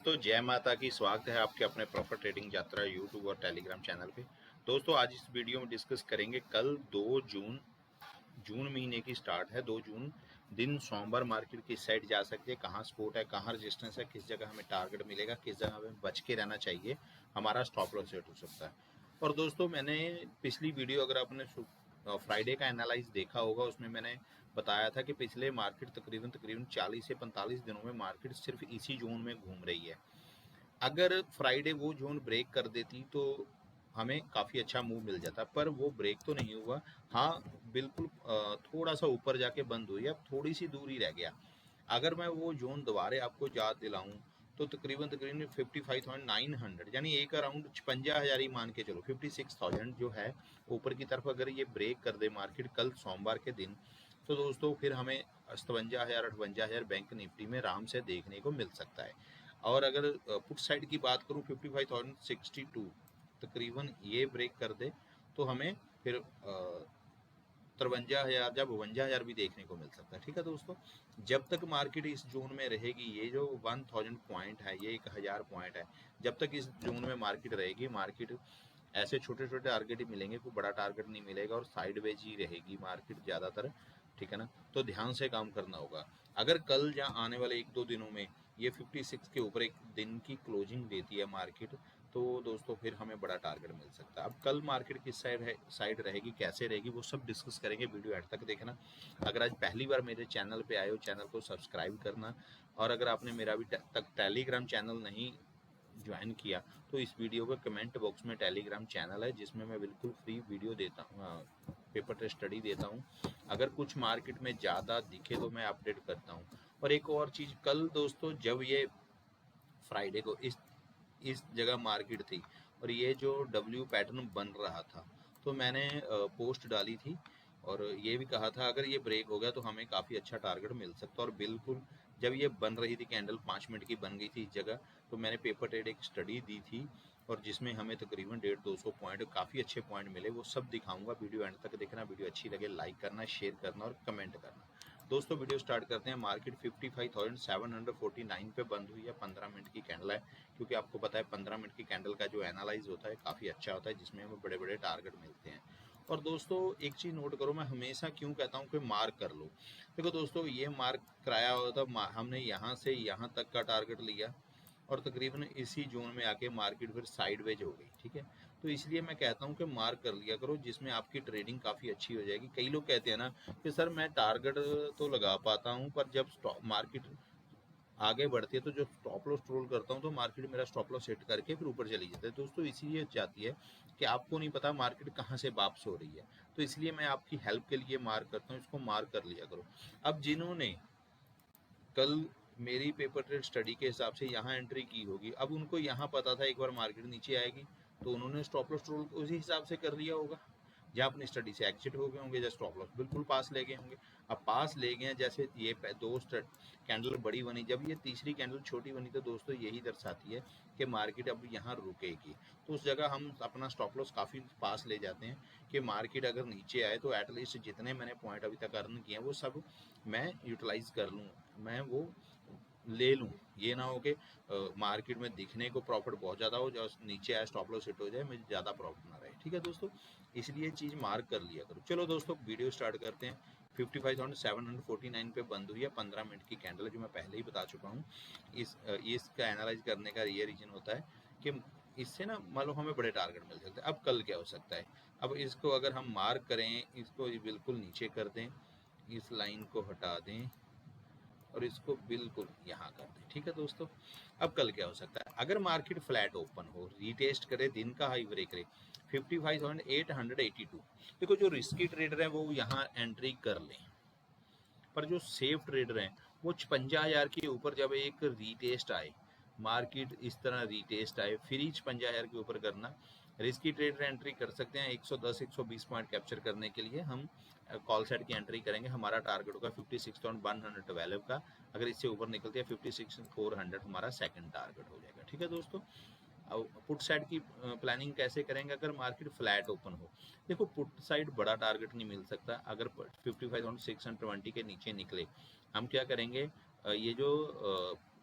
तो जय माता की। स्वागत है आपके अपने प्रॉफिट ट्रेडिंग यात्रा यूट्यूब और टेलीग्राम चैनल पे। दोस्तों आज इस वीडियो में डिस्कस करेंगे कल 2 जून महीने की स्टार्ट है। 2 जून दिन सोमवार मार्केट किस साइड जा सकती है, कहाँ सपोर्ट है, कहाँ रेजिस्टेंस है, किस जगह हमें टारगेट मिलेगा, किस जगह हमें बच के रहना चाहिए, हमारा स्टॉप लॉस सेट हो सकता है। और दोस्तों मैंने पिछली वीडियो अगर आपने फ्राइडे का एनालाइज देखा होगा, उसमें मैंने बताया था कि पिछले मार्केट तकरीबन 40 से 45 दिनों में मार्केट सिर्फ इसी जोन में घूम रही है। अगर फ्राइडे वो जोन ब्रेक कर देती तो हमें काफ़ी अच्छा मूव मिल जाता, पर वो ब्रेक तो नहीं हुआ। हाँ बिल्कुल, थोड़ा सा ऊपर जाके बंद हुई, अब थोड़ी सी दूर ही रह गया। अगर मैं वो जोन दोबारे आपको याद दिलाऊं तो तकरीबन 55,900 यानी एक अराउंड 56,000 ही मान के चलो, 56,000 जो है ऊपर की तरफ अगर ये ब्रेक कर दे मार्केट कल सोमवार के दिन, तो दोस्तों फिर हमें 57,000 58,000 बैंक निफ्टी में आराम से देखने को मिल सकता है। और अगर पुट साइड की बात करूं 55,062 तकरीबन ये ब्रेक कर दे तो हमें फिर 53,000 या 52,000 भी देखने को मिल सकता है। ठीक है दोस्तों, जब तक मार्केट इस जोन में रहेगी, ये जो 1000 पॉइंट है, ये 1000 पॉइंट है, जब तक इस जोन में मार्केट रहेगी, मार्केट ऐसे छोटे छोटे टारगेट ही मिलेंगे, कोई बड़ा टारगेट नहीं मिलेगा और साइडवेज ही रहेगी मार्केट ज़्यादातर। ठीक है ना, तो ध्यान से काम करना होगा। अगर कल या आने वाले 1-2 दिनों में ये 56 के ऊपर एक दिन की क्लोजिंग देती है मार्केट, तो दोस्तों फिर हमें बड़ा टारगेट मिल सकता है। अब कल मार्केट किस साइड रहेगी, कैसे रहेगी, वो सब डिस्कस करेंगे, वीडियो एंड तक देखना। अगर आज पहली बार मेरे चैनल पे आए हो, चैनल को सब्सक्राइब करना। और अगर आपने मेरा अभी तक टेलीग्राम चैनल नहीं ज्वाइन किया तो इस वीडियो के कमेंट बॉक्स में टेलीग्राम चैनल है, जिसमें मैं बिल्कुल फ्री वीडियो देता हूँ, पेपर टेस्ट स्टडी देता हूँ। अगर कुछ मार्केट में ज़्यादा दिखे तो मैं अपडेट करता हूँ। और एक और चीज़, कल दोस्तों जब ये फ्राइडे को इस जगह मार्केट थी और ये जो डब्ल्यू पैटर्न बन रहा था, तो मैंने पोस्ट डाली थी और ये भी कहा था अगर ये ब्रेक हो गया तो हमें काफ़ी अच्छा टारगेट मिल सकता है। और बिल्कुल जब ये बन रही थी, कैंडल 5 मिनट की बन गई थी इस जगह, तो मैंने पेपर ट्रेड एक स्टडी दी थी और जिसमें हमें तकरीबन 150-200 पॉइंट, काफ़ी अच्छे पॉइंट मिले। वो सब दिखाऊंगा, वीडियो एंड तक देखना। वीडियो अच्छी लगे लाइक करना, शेयर करना और कमेंट करना। दोस्तों वीडियो स्टार्ट करते हैं। मार्केट 55,749 पे बंद हुई है, 15 मिनट की कैंडल है, क्योंकि आपको पता है 15 मिनट की कैंडल का जो एनालाइज होता है काफ़ी अच्छा होता है, जिसमें हमें बड़े बड़े टारगेट मिलते हैं। और दोस्तों एक चीज़ नोट करो, मैं हमेशा क्यों कहता हूँ कि मार्क कर लो। देखो दोस्तों, ये मार्क कराया हुआ था, हमने यहाँ से यहाँ तक का टारगेट लिया और तकरीबन इसी जोन में आके मार्केट फिर साइडवेज हो गई। ठीक है, तो इसलिए मैं कहता हूँ कि मार्क कर लिया करो, जिसमें आपकी ट्रेडिंग काफ़ी अच्छी हो जाएगी। कई लोग कहते हैं ना कि सर मैं टारगेट तो लगा पाता हूँ, पर जब स्टॉक मार्केट आगे बढ़ती है तो जो स्टॉप लॉस रोल करता हूँ तो मार्केट मेरा स्टॉप लॉस सेट करके फिर ऊपर चली जाती है। दोस्तों इसीलिए जाती है कि आपको नहीं पता मार्केट कहाँ से वापस हो रही है, तो इसलिए मैं आपकी हेल्प के लिए मार्क करता हूँ, इसको मार्क कर लिया करो। अब जिन्होंने कल मेरी पेपर ट्रेड स्टडी के हिसाब से यहाँ एंट्री की होगी, अब उनको यहाँ पता था एक बार मार्केट नीचे आएगी, तो उन्होंने स्टॉप लॉस रोल उसी हिसाब से कर लिया होगा। जहाँ अपनी स्टडी से एग्जिट हो गए होंगे, जैसे स्टॉप लॉस बिल्कुल पास ले गए होंगे। अब पास ले गए हैं, जैसे ये दो कैंडल बड़ी बनी, जब ये तीसरी कैंडल छोटी बनी, तो दोस्तों यही दर्शाती है कि मार्केट अब यहाँ रुकेगी। तो उस जगह हम अपना स्टॉप लॉस काफ़ी पास ले जाते हैं कि मार्केट अगर नीचे आए तो एटलीस्ट जितने मैंने पॉइंट अभी तक अर्न किए हैं वो सब मैं यूटिलाइज कर लूँ, मैं वो ले लूँ। ये ना हो कि मार्केट में दिखने को प्रॉफिट बहुत ज़्यादा हो, जो नीचे आया स्टॉप लॉस हिट हो जाए, मुझे ज़्यादा प्रॉफिट ना रहे। ठीक है दोस्तों, इसलिए चीज़ मार्क कर लिया करो। चलो दोस्तों वीडियो स्टार्ट करते हैं। 55,749 पे बंद हुई है, 15 मिनट की कैंडल है, जो मैं पहले ही बता चुका हूँ। इसका एनालाइज करने का ये रीजन होता है कि इससे ना मान लो हमें बड़े टारगेट मिल सकते हैं। अब कल क्या हो सकता है, अब इसको अगर हम मार्क करें, इसको बिल्कुल नीचे कर दें, इस लाइन को हटा दें और इसको बिल्कुल यहाँ कर दें। ठीक है दोस्तों, अब कल क्या हो सकता है, अगर मार्केट फ्लैट ओपन हो, रीटेस्ट करे, दिन का हाई ब्रेक करे 55,882, देखो जो रिस्की ट्रेडर है वो यहाँ एंट्री कर लें, पर जो सेफ ट्रेडर हैं वो 56,000 के ऊपर जब एक रीटेस्ट आए, मार्केट इस तरह रीटेस्ट आए, फिर ही 56,000 के ऊपर करना। रिस्की ट्रेडर एंट्री कर सकते हैं 110-120 पॉइंट कैप्चर करने के लिए। हम कॉल साइड की एंट्री करेंगे, हमारा टारगेट होगा 56,112 का। अगर इससे ऊपर निकलती है 56,400 हमारा सेकंड टारगेट हो जाएगा। ठीक है दोस्तों, अब पुट साइड की प्लानिंग कैसे करेंगे अगर मार्केट फ्लैट ओपन हो। देखो पुट साइड बड़ा टारगेट नहीं मिल सकता, अगर 55,620 के नीचे निकले, हम क्या करेंगे, ये जो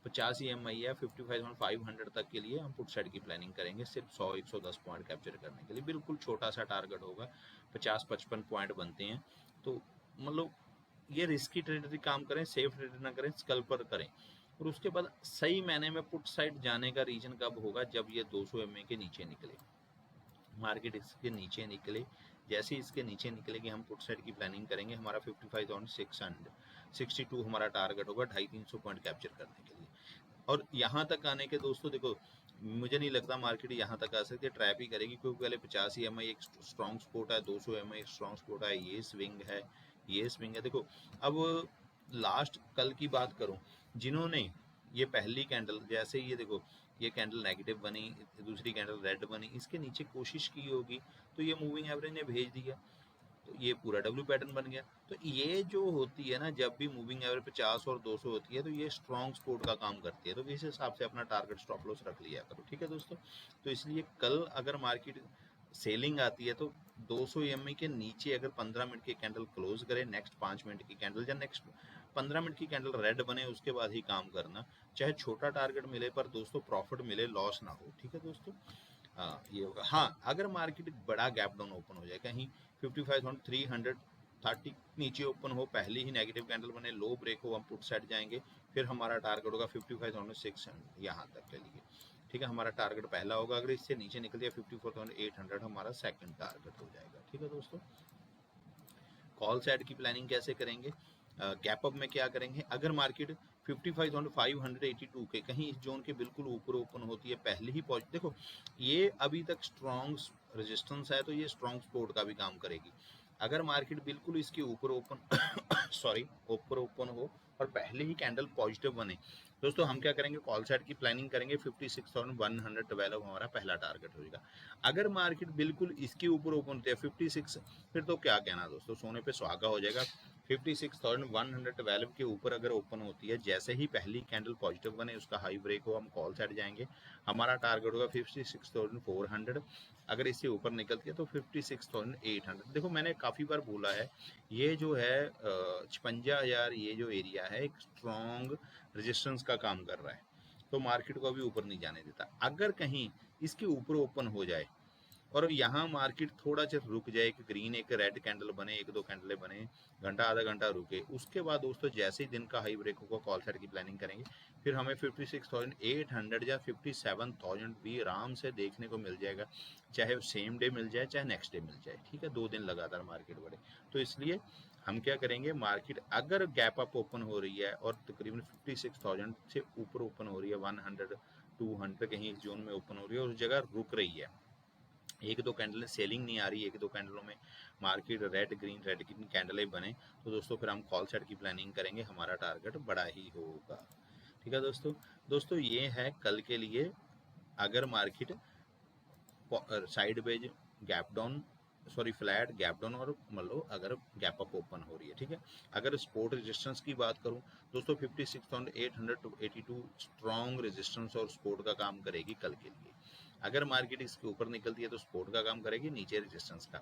50 EMI है 55,500 तक के लिए हम पुट साइड की प्लानिंग करेंगे, सिर्फ 100-110 पॉइंट कैप्चर करने के लिए। बिल्कुल छोटा सा टारगेट होगा, 50-55 पॉइंट बनते हैं। तो मतलब ये रिस्की ट्रेडर काम करें, सेफ ट्रेडर ना करें, स्कल्पर करें। और उसके बाद सही मैंने में पुट साइड जाने का रीजन कब होगा, जब ये 200 EMI के नीचे निकले, मार्केट इसके नीचे निकले। जैसे इसके नीचे निकलेगी हम पुट साइड की प्लानिंग करेंगे। हमारा 55,662 हमारा टारगेट होगा 250-300 पॉइंट कैप्चर करने के लिए। और यहाँ तक आने के दोस्तों देखो, मुझे नहीं लगता मार्केट यहाँ तक आ सकती है, ट्रैप ही करेगी, क्योंकि पहले 50 EMI एक स्ट्रॉन्ग सपोर्ट है, 200 EMI एक स्ट्रॉन्ग सपोर्ट है, ये स्विंग है, ये स्विंग है। देखो अब लास्ट कल की बात करूं, जिन्होंने ये पहली कैंडल, जैसे ये देखो ये कैंडल नेगेटिव बनी, दूसरी कैंडल रेड बनी, इसके नीचे कोशिश की होगी तो ये मूविंग एवरेज ने भेज दिया, तो ये पूरा डब्ल्यू पैटर्न बन गया। तो ये जो होती है ना, जब भी मूविंग एवरेज 50 और 200 होती है तो ये स्ट्रॉन्ग सपोर्ट का काम करती है। तो इस हिसाब से अपना टारगेट स्टॉप लॉस रख लिया करो, ठीक है दोस्तों। तो इसलिए कल अगर मार्केट सेलिंग आती है तो 200 EMI के नीचे अगर 15 मिनट की कैंडल क्लोज करे, नेक्स्ट 5 मिनट की कैंडल या नेक्स्ट 15 मिनट की कैंडल रेड बने, उसके बाद ही काम करना। चाहे छोटा टारगेट मिले पर दोस्तों प्रॉफिट मिले, लॉस ना हो, ठीक है दोस्तों। हाँ ये होगा। हाँ अगर मार्केट बड़ा गैप डाउन ओपन हो जाए, कहीं 55,330 नीचे ओपन हो, पहली ही नेगेटिव कैंडल बने, लो ब्रेक हो, हम पुट साइड जाएंगे, फिर हमारा टारगेट होगा 55,600 यहाँ तक के लिए, ठीक है। हमारा टारगेट पहला होगा, अगर इससे नीचे निकल गया 54,800 हमारा सेकंड टारगेट हो जाएगा, ठीक है दोस्तों। कॉल साइड की प्लानिंग कैसे करेंगे, गैप अप में क्या करेंगे, अगर मार्केट 55,582 के कहीं इस जोन के बिल्कुल ऊपर ओपन होती है, पहले ही पहुंच, देखो ये अभी तक स्ट्रॉन्ग रेजिस्टेंस है तो ये स्ट्रॉन्ग सपोर्ट का भी काम करेगी। अगर मार्केट बिल्कुल इसके ऊपर ओपन सॉरी ऊपर ओपन हो और पहले ही कैंडल पॉजिटिव बने, दोस्तों हम क्या करेंगे, कॉल साइड की प्लानिंग करेंगे। 56,112 हमारा पहला टारगेट होगा। अगर मार्केट बिल्कुल इसके ऊपर ओपन होती है 56, फिर तो क्या कहना दोस्तों, सोने पे सुहागा हो जाएगा। 56,112 के ऊपर अगर ओपन होती है, जैसे ही पहली कैंडल पॉजिटिव बने, उसका हाई ब्रेक हो, हम कॉल साइड जाएंगे। हमारा टारगेट होगा 56,400। अगर इससे ऊपर निकलती है तो 56,800। देखो मैंने काफ़ी बार बोला है, ये जो है 56,000 ये जो एरिया है एक स्ट्रॉन्ग रेजिस्टेंस का काम कर रहा है, तो मार्केट को अभी ऊपर नहीं जाने देता। अगर कहीं इसके ऊपर ओपन हो जाए और यहाँ मार्केट थोड़ा सा रुक जाए, एक ग्रीन एक रेड कैंडल बने, एक दो कैंडलें बने, घंटा आधा घंटा रुके, उसके बाद दोस्तों जैसे ही दिन का हाई ब्रेक होगा कॉल साइड की प्लानिंग करेंगे। फिर हमें 56,800 या 57,000 भी आराम से देखने को मिल जाएगा, चाहे सेम डे मिल जाए चाहे नेक्स्ट डे मिल जाए, ठीक है। 2 दिन लगातार मार्केट बढ़े, तो इसलिए हम क्या करेंगे, मार्केट अगर गैप अप ओपन हो रही है और तकरीबन 56,000 से ऊपर ओपन हो रही है, 100 200 कहीं इस जोन में ओपन हो रही है और उस जगह रुक रही है, एक दो कैंडल सेलिंग नहीं आ रही, एक दो कैंडलों में मार्केट रेड ग्रीन कैंडलें बने, तो दोस्तों फिर हम कॉल साइड की प्लानिंग करेंगे, हमारा टारगेट बड़ा ही होगा, ठीक है दोस्तों। दोस्तों ये है कल के लिए, अगर market side veg gap down sorry flat gap down और मतलब अगर गैप अप ओपन हो रही है, ठीक है। अगर सपोर्ट रेजिस्टेंस की बात करूं दोस्तों, 56,882 स्ट्रॉन्ग रेजिस्टेंस और सपोर्ट का काम करेगी कल के लिए। अगर मार्केट इसके ऊपर निकलती है तो सपोर्ट का काम करेगी, नीचे रेजिस्टेंस का।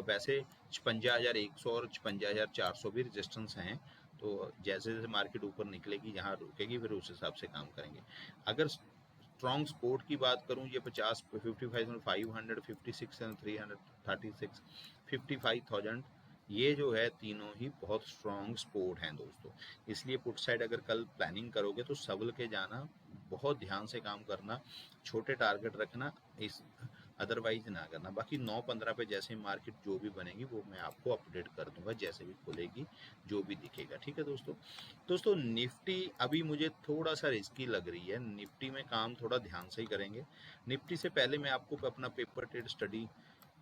वैसे 56,100 और 56,400 भी रेजिस्टेंस हैं, तो जैसे जैसे मार्केट ऊपर निकलेगी यहाँ रुकेगी, फिर उस हिसाब से काम करेंगे। अगर स्ट्रॉन्ग सपोर्ट की बात करूं, ये 55,500 56,336 55,000 ये जो है तीनों ही बहुत स्ट्रॉन्ग सपोर्ट हैं दोस्तों। इसलिए पुट साइड अगर कल प्लानिंग करोगे तो सबल के जाना, बहुत ध्यान से काम करना, छोटे टारगेट रखना, इस अदरवाइज ना करना। बाकी 9-15 पे जैसे मार्केट जो भी बनेगी वो मैं आपको अपडेट कर दूंगा, जैसे भी खुलेगी जो भी दिखेगा, ठीक है दोस्तों। दोस्तों निफ्टी अभी मुझे थोड़ा सा रिस्की लग रही है, निफ्टी में काम थोड़ा ध्यान से ही करेंगे। निफ्टी से पहले मैं आपको अपना पेपर ट्रेड स्टडी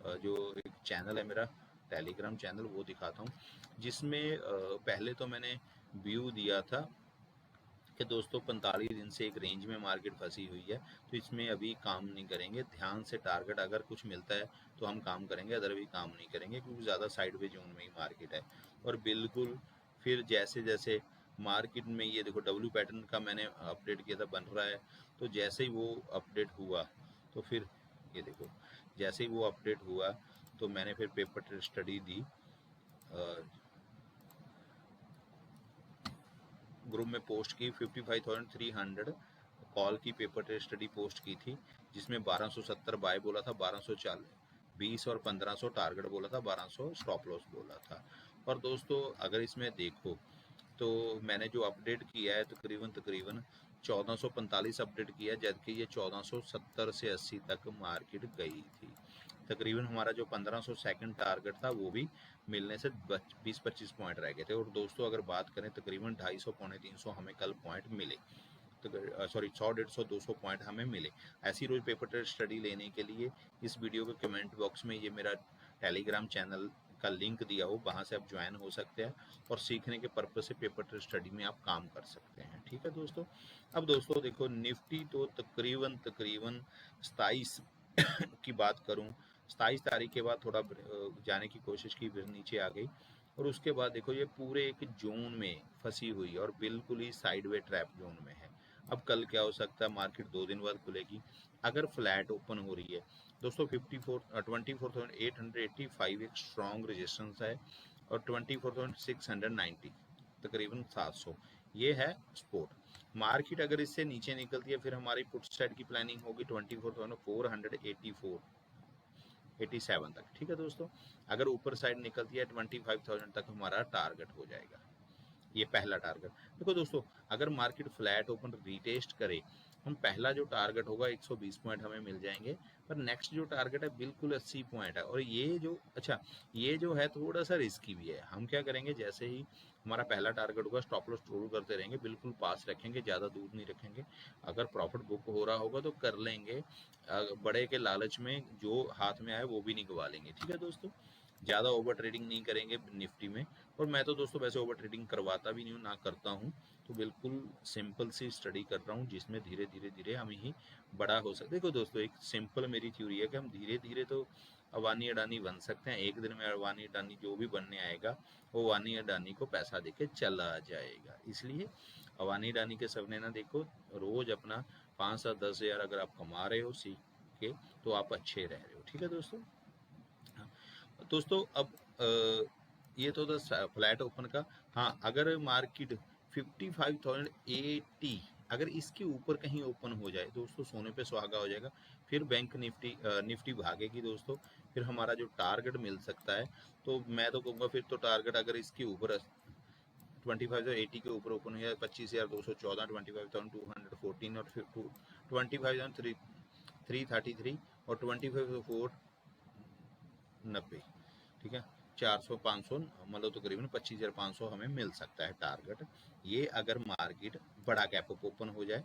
जो एक चैनल है मेरा टेलीग्राम चैनल, वो दिखाता हूँ, जिसमें पहले तो मैंने व्यू दिया था कि दोस्तों 45 दिन से एक रेंज में मार्केट फंसी हुई है, तो इसमें अभी काम नहीं करेंगे, ध्यान से टारगेट अगर कुछ मिलता है तो हम काम करेंगे, अदर भी काम नहीं करेंगे, क्योंकि ज़्यादा साइडवेज जोन में ही मार्केट है। और बिल्कुल फिर जैसे जैसे मार्केट में ये देखो डब्ल्यू पैटर्न का मैंने अपडेट किया था, बन रहा है, तो जैसे ही वो अपडेट हुआ तो फिर ये देखो, जैसे ही वो अपडेट हुआ तो मैंने फिर पेपर स्टडी दी। ग्रुप में पोस्ट की 55,300 कॉल की पेपर ट्रेड स्टडी पोस्ट की थी, जिसमें 1270 बाय बोला था, 1240 20 और 1500 टारगेट बोला था, 1200 स्टॉप लॉस बोला था। और दोस्तों अगर इसमें देखो तो मैंने जो अपडेट किया है तकरीबन 1445 अपडेट किया है, जबकि ये 1470 से 80 तक मार्केट गई थी। तकरीबन हमारा जो 1500 सेकंड टारगेट था वो भी मिलने से 20-25 पॉइंट रह गए थे। और दोस्तों अगर बात करें तकरीबन 250 पौने 300 हमें कल पॉइंट मिले, तो सॉरी 100-150-200 पॉइंट हमें मिले। ऐसी रोज पेपर ट्रेड स्टडी लेने के लिए इस वीडियो के कमेंट बॉक्स में ये मेरा टेलीग्राम चैनल का लिंक दिया हो, वहाँ से आप ज्वाइन हो सकते हैं और सीखने के पर्पज से पेपर ट्रेड स्टडी में आप काम कर सकते हैं। ठीक है दोस्तों। अब दोस्तों देखो निफ्टी तो तकरीबन 27 की बात करूं, 27 तारीख के बाद थोड़ा जाने की कोशिश की, फिर नीचे आ गई। और उसके बाद देखो ये पूरे एक जोन में फंसी हुई है और बिल्कुल ही साइडवे ट्रैप जोन में है। अब कल क्या हो सकता है, मार्केट 2 दिन बाद खुलेगी। अगर फ्लैट ओपन हो रही है दोस्तों 24,885 एक स्ट्रॉन्ग रेजिस्टेंस है और 24,690 तकरीबन 700 ये है सपोर्ट। मार्केट अगर इससे नीचे निकलती है फिर हमारी पुट साइड की प्लानिंग होगी 24,487 तक। ठीक है दोस्तों। अगर ऊपर साइड निकलती है 25,000 तक हमारा टारगेट हो जाएगा, ये पहला टारगेट। देखो दोस्तों अगर मार्केट फ्लैट ओपन रीटेस्ट करे, हम पहला जो टारगेट होगा 120 पॉइंट हमें मिल जाएंगे, पर नेक्स्ट जो टारगेट है बिल्कुल 80 पॉइंट है। और ये जो ये जो है थोड़ा सा रिस्की भी है। हम क्या करेंगे, जैसे ही हमारा पहला टारगेट होगा स्टॉप लॉस रोल करते रहेंगे, बिल्कुल पास रखेंगे, ज़्यादा दूर नहीं रखेंगे। अगर प्रॉफिट बुक हो रहा होगा तो कर लेंगे, बड़े के लालच में जो हाथ में आए वो भी नहीं गवा लेंगे। ठीक है दोस्तों। ज़्यादा ओवर ट्रेडिंग नहीं करेंगे निफ्टी में। और मैं तो दोस्तों वैसे ओवर ट्रेडिंग करवाता भी नहीं हूँ, ना करता हूँ, तो बिल्कुल सिंपल सी स्टडी कर रहा हूँ जिसमें धीरे धीरे धीरे हम ही बड़ा हो सकते। देखो दोस्तों एक सिंपल मेरी थ्योरी है कि हम धीरे धीरे तो अवानी अडानी बन सकते हैं। एक दिन में अवानी अडानी जो भी बनने आएगा वो अवानी अडानी को पैसा देके चला जाएगा। इसलिए अवानी अडानी के सपने ना देखो, रोज अपना 5-10 हज़ार अगर आप कमा रहे हो सीख के तो आप अच्छे रह रहे हो। ठीक है दोस्तों। दोस्तों अब ये तो था फ्लैट ओपन का। हाँ अगर मार्केट 55,080 अगर इसके ऊपर कहीं ओपन हो जाए दोस्तों, सोने पे सुहागा हो जाएगा। फिर बैंक निफ्टी भागेगी दोस्तों, फिर हमारा जो टारगेट मिल सकता है, तो मैं तो कहूँगा फिर तो टारगेट अगर इसके ऊपर 25,080 के ऊपर ओपन हो जाए 25,214, 25,214 और फिर 25,333 और 25,490। ठीक है 400-500 मतलब तकरीबन 25,500 हमें मिल सकता है टारगेट, ये अगर मार्केट बड़ा गैप अप ओपन हो जाए,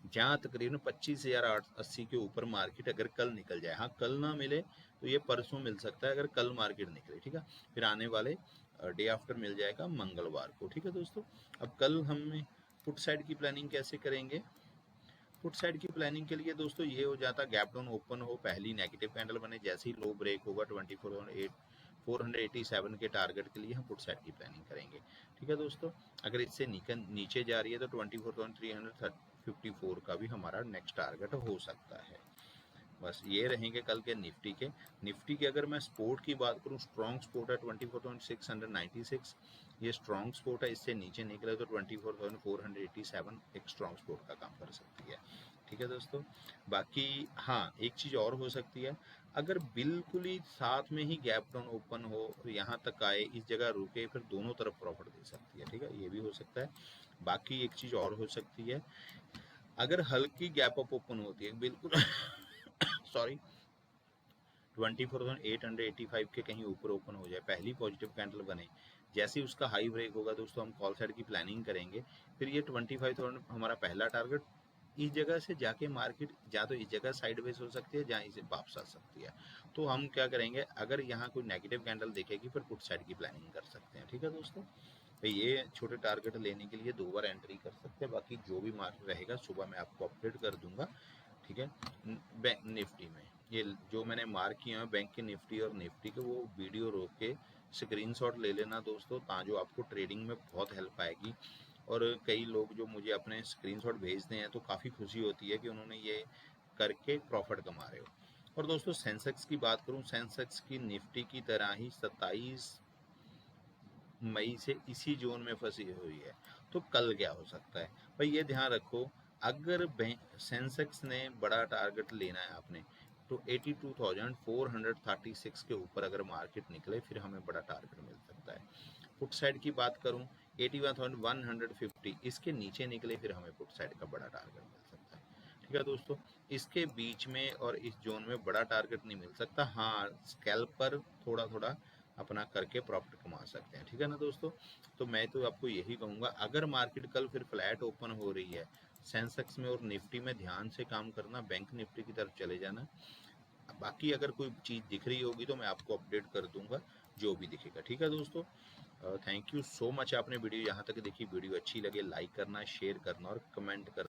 जहाँ तकरीबन 25,080 के ऊपर मार्केट अगर कल निकल जाए। हाँ कल ना मिले तो ये परसों मिल सकता है अगर कल मार्केट निकले। ठीक है फिर आने वाले डे आफ्टर मिल जाएगा मंगलवार को। ठीक है दोस्तों। अब कल हम पुट साइड की प्लानिंग कैसे करेंगे। पुट साइड की प्लानिंग के लिए दोस्तों ये हो जाता गैप डाउन ओपन हो, पहली नेगेटिव कैंडल बने, जैसे ही लो ब्रेक होगा 487 के टारगेट के लिए हम पुट साइड की प्लानिंग करेंगे। ठीक है दोस्तों। अगर इससे नीचे जा रही है तो 24,354 का भी हमारा नेक्स्ट टारगेट हो सकता है। बस ये रहेंगे कल के निफ्टी के अगर मैं सपोर्ट की बात करूं, स्ट्रॉन्ग सपोर्ट है 24,696, ये स्ट्रॉन्ग सपोर्ट है। इससे नीचे निकले तो 24,487 एक स्ट्रॉन्ग सपोर्ट का काम कर सकती है। ठीक है दोस्तों। बाकी हाँ एक चीज़ और हो सकती है, अगर बिल्कुल ही साथ में ही गैप डाउन ओपन हो, यहाँ तक आए, इस जगह रुके, फिर दोनों तरफ प्रॉफिट दे सकती है। ठीक है ये भी हो सकता है। बाकी एक चीज़ और हो सकती है, अगर हल्की गैप अप ओपन होती है बिल्कुल सॉरी 24,885 के कहीं ऊपर ओपन हो जाए, पहली पॉजिटिव कैंडल बने, जैसे ही उसका हाई ब्रेक होगा दोस्तों हम कॉल साइड की प्लानिंग करेंगे। फिर ये 25,000 हमारा पहला टारगेट, इस जगह से जाके मार्केट या तो इस जगह साइडवेज हो सकती है जहाँ इसे वापस आ सकती है। तो हम क्या करेंगे, अगर यहाँ कोई नेगेटिव कैंडल दिखेगी फिर पुट साइड की प्लानिंग कर सकते हैं। ठीक है दोस्तों। तो ये छोटे टारगेट लेने के लिए 2 बार एंट्री कर सकते हैं। बाकी जो भी मार्केट रहेगा सुबह मैं आपको अपडेट कर दूंगा। ठीक है। बैंक निफ्टी में ये जो मैंने मार्क किया है बैंक के निफ्टी और निफ्टी के, वो वीडियो रोक के स्क्रीनशॉट ले लेना दोस्तों, ताकि आपको ट्रेडिंग में बहुत हेल्प आएगी। और कई लोग जो मुझे अपने स्क्रीनशॉट भेजते हैं तो काफ़ी खुशी होती है कि उन्होंने ये करके प्रॉफिट कमा रहे हो। और दोस्तों सेंसेक्स की बात करूं, सेंसेक्स की निफ्टी की तरह ही 27 मई से इसी जोन में फंसी हुई है। तो कल क्या हो सकता है भाई, ये ध्यान रखो। अगर सेंसेक्स ने बड़ा टारगेट लेना है आपने, तो 82,436 के ऊपर अगर मार्केट निकले फिर हमें बड़ा टारगेट मिल सकता है। पुट साइड की बात करूं, 81,150 इसके नीचे निकले फिर हमें पुट साइड का बड़ा टारगेट मिल सकता है। ठीक है दोस्तों, इसके बीच में और इस जोन में बड़ा टारगेट नहीं मिल सकता। हाँ, स्कैल्प पर थोड़ा थोड़ा अपना करके प्रॉफिट कमा सकते हैं। ठीक है ना दोस्तों, तो मैं तो आपको यही कहूँगा, अगर मार्केट कल फिर फ्लैट ओपन हो रही है सेंसेक्स में और निफ्टी में, ध्यान से काम करना, बैंक निफ्टी की तरफ चले जाना। बाकी अगर कोई चीज़ दिख रही होगी तो मैं आपको अपडेट कर दूंगा, जो भी दिखेगा। ठीक है दोस्तों, थैंक यू सो मच। आपने वीडियो यहाँ तक देखी, वीडियो अच्छी लगे लाइक करना, शेयर करना और कमेंट करना।